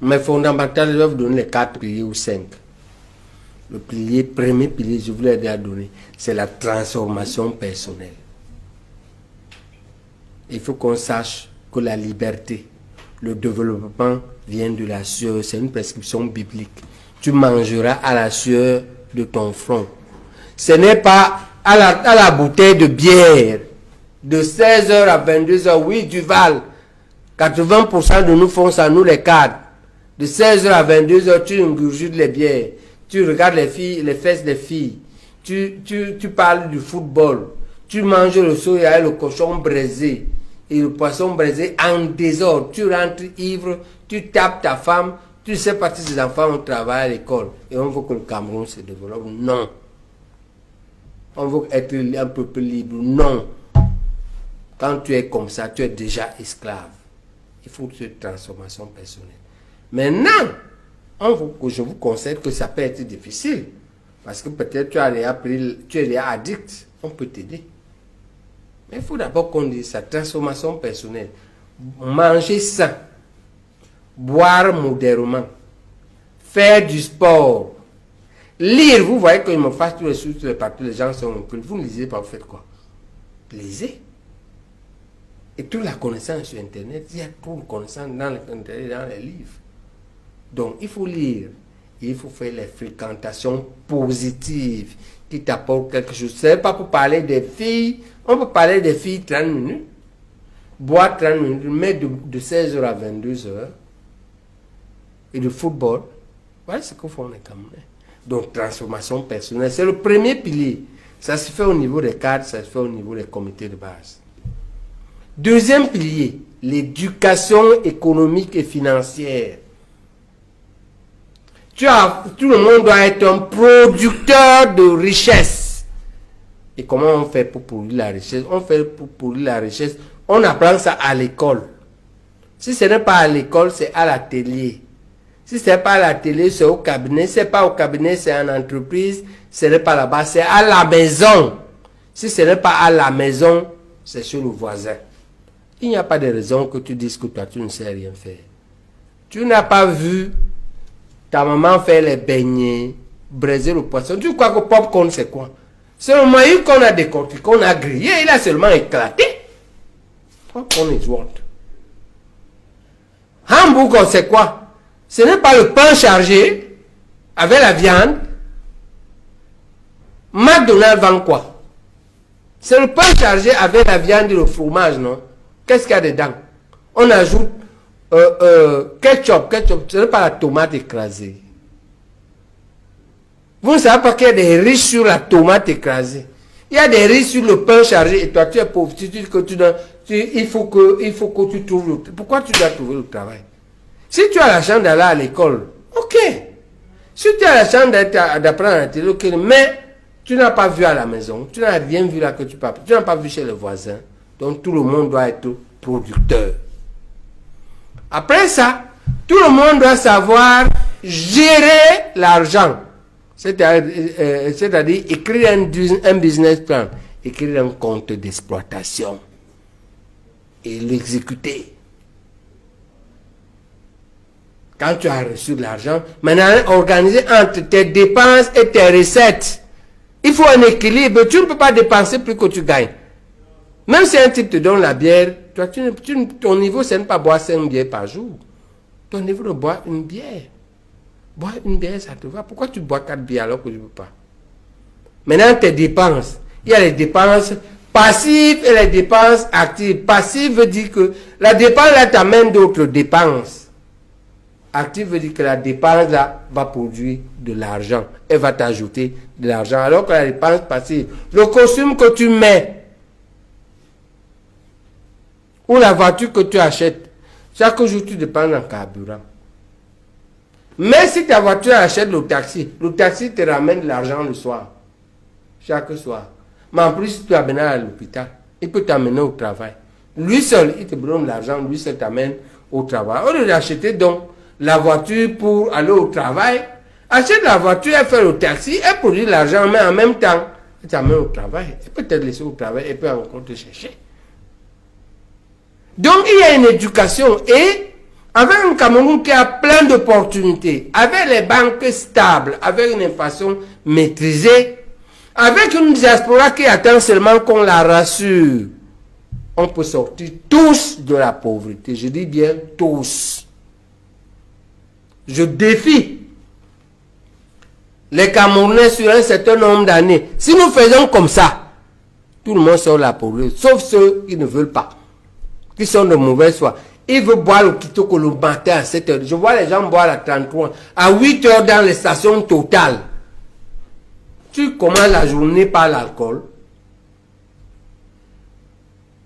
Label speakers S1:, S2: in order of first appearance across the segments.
S1: Mais fondamentalement, je vais vous donner les 4 piliers ou 5. Le premier pilier, je voulais déjà donner, c'est la transformation personnelle. Il faut qu'on sache que la liberté, le développement vient de la sueur. C'est une prescription biblique. Tu mangeras à la sueur de ton front. Ce n'est pas à la bouteille de bière de 16h à 22h. Oui, Duval, 80% de nous font ça, nous les cadres. De 16h à 22h, tu ingurgites les bières. Tu regardes les filles, les fesses des filles. Tu parles du football. Tu manges le soya et le cochon braisé. Et le poisson braisé en désordre. Tu rentres ivre, tu tapes ta femme. Tu sais pas si tes enfants ont travaillé à l'école. Et on veut que le Cameroun se développe. Non. On veut être un peu libre. Non. Quand tu es comme ça, tu es déjà esclave. Il faut cette transformation personnelle. Maintenant, je vous conseille que ça peut être difficile. Parce que peut-être tu es déjà addict. On peut t'aider. Mais il faut d'abord qu'on dise sa transformation personnelle. Manger sain. Boire modérément. Faire du sport. Lire. Vous voyez qu'il me fasse tous les sous, tous les partout, les gens sont un peu. Vous ne lisez pas, vous faites quoi? Lisez. Et toute la connaissance sur Internet, il y a trop de connaissances dans les livres. Donc, il faut lire. Il faut faire les fréquentations positives qui t'apportent quelque chose. Ce n'est pas pour parler des filles. On peut parler des filles 30 minutes. Boire 30 minutes, mais de 16h à 22h. Et de football. Voilà ce que font les Camerounais. Donc, transformation personnelle. C'est le premier pilier. Ça se fait au niveau des cadres, ça se fait au niveau des comités de base. Deuxième pilier, l'éducation économique et financière. Tout le monde doit être un producteur de richesse. Et comment on fait pour produire la richesse? On fait pour produire la richesse, on apprend ça à l'école. Si ce n'est pas à l'école, c'est à l'atelier. Si ce n'est pas à l'atelier, c'est au cabinet. Si ce n'est pas au cabinet, c'est en entreprise. Ce n'est pas là-bas, c'est à la maison. Si ce n'est pas à la maison, c'est chez le voisin. Il n'y a pas de raison que tu dises que toi, tu ne sais rien faire. Tu n'as pas vu ta maman faire les beignets, braiser le poisson. Tu crois que popcorn, c'est quoi? C'est le maïs qu'on a décortiqué, qu'on a grillé, il a seulement éclaté. Popcorn is what? Hamburger, c'est quoi? Ce n'est pas le pain chargé avec la viande. McDonald's vend quoi? C'est le pain chargé avec la viande et le fromage, non? Qu'est-ce qu'il y a dedans? On ajoute ketchup. Ce n'est pas la tomate écrasée. Vous ne savez pas qu'il y a des riches sur la tomate écrasée. Il y a des riches sur le pain chargé et toi tu es pauvre. Tu dis que il faut que tu trouves le travail. Pourquoi tu dois trouver le travail? Si tu as la chance d'aller à l'école, ok. Si tu as la chance d'apprendre à la télé, ok. Mais tu n'as pas vu à la maison. Tu n'as rien vu là que tu parles. Tu n'as pas vu chez les voisins. Donc tout le monde doit être producteur. Après ça, tout le monde doit savoir gérer l'argent. C'est-à-dire écrire un business plan, écrire un compte d'exploitation et l'exécuter. Quand tu as reçu de l'argent, maintenant organiser entre tes dépenses et tes recettes. Il faut un équilibre. Tu ne peux pas dépenser plus que tu gagnes. Même si un type te donne la bière, toi, ton niveau, c'est ne pas boire 5 bières par jour. Ton niveau de boire une bière. Boire une bière, ça te va. Pourquoi tu bois 4 bières alors que tu ne peux pas? Maintenant, tes dépenses. Il y a les dépenses passives et les dépenses actives. Passive veut dire que la dépense là t'amène d'autres dépenses. Active veut dire que la dépense là va produire de l'argent. Elle va t'ajouter de l'argent. Alors que la dépense passive, le costume que tu mets, ou la voiture que tu achètes, chaque jour tu dépenses en carburant. Mais si ta voiture achète le taxi te ramène de l'argent le soir. Chaque soir. Mais en plus, si tu amènes à l'hôpital, il peut t'amener au travail. Lui seul, il te donne l'argent, lui seul t'amène au travail. Au lieu d'acheter donc la voiture pour aller au travail, achète la voiture, elle fait le taxi, elle produit l'argent, mais en même temps, elle t'amène au travail. Elle peut te laisser au travail, elle peut encore te chercher. Donc, il y a une éducation et Avec un Cameroun qui a plein d'opportunités, avec les banques stables, avec une inflation maîtrisée, avec une diaspora qui attend seulement qu'on la rassure, on peut sortir tous de la pauvreté. Je dis bien tous. Je défie les Camerounais sur un certain nombre d'années. Si nous faisons comme ça, tout le monde sort de la pauvreté, sauf ceux qui ne veulent pas, qui sont de mauvaise foi. Ils veulent boire le kitoko le matin à 7 h. Je vois les gens boire à 33, à 8 h dans les stations Total. Tu commences la journée par l'alcool.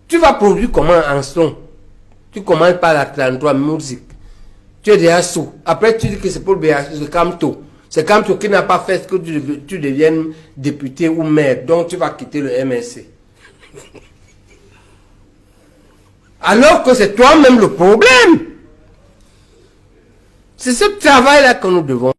S1: Tu vas produire comment en son? Tu commences par la 33 musique. Tu es déjà sous. Après, tu dis que c'est pour le BH, c'est Camto. C'est Camto qui n'a pas fait ce que tu deviennes député ou maire. Donc, tu vas quitter le MSC. Alors que c'est toi-même le problème. C'est ce travail-là que nous devons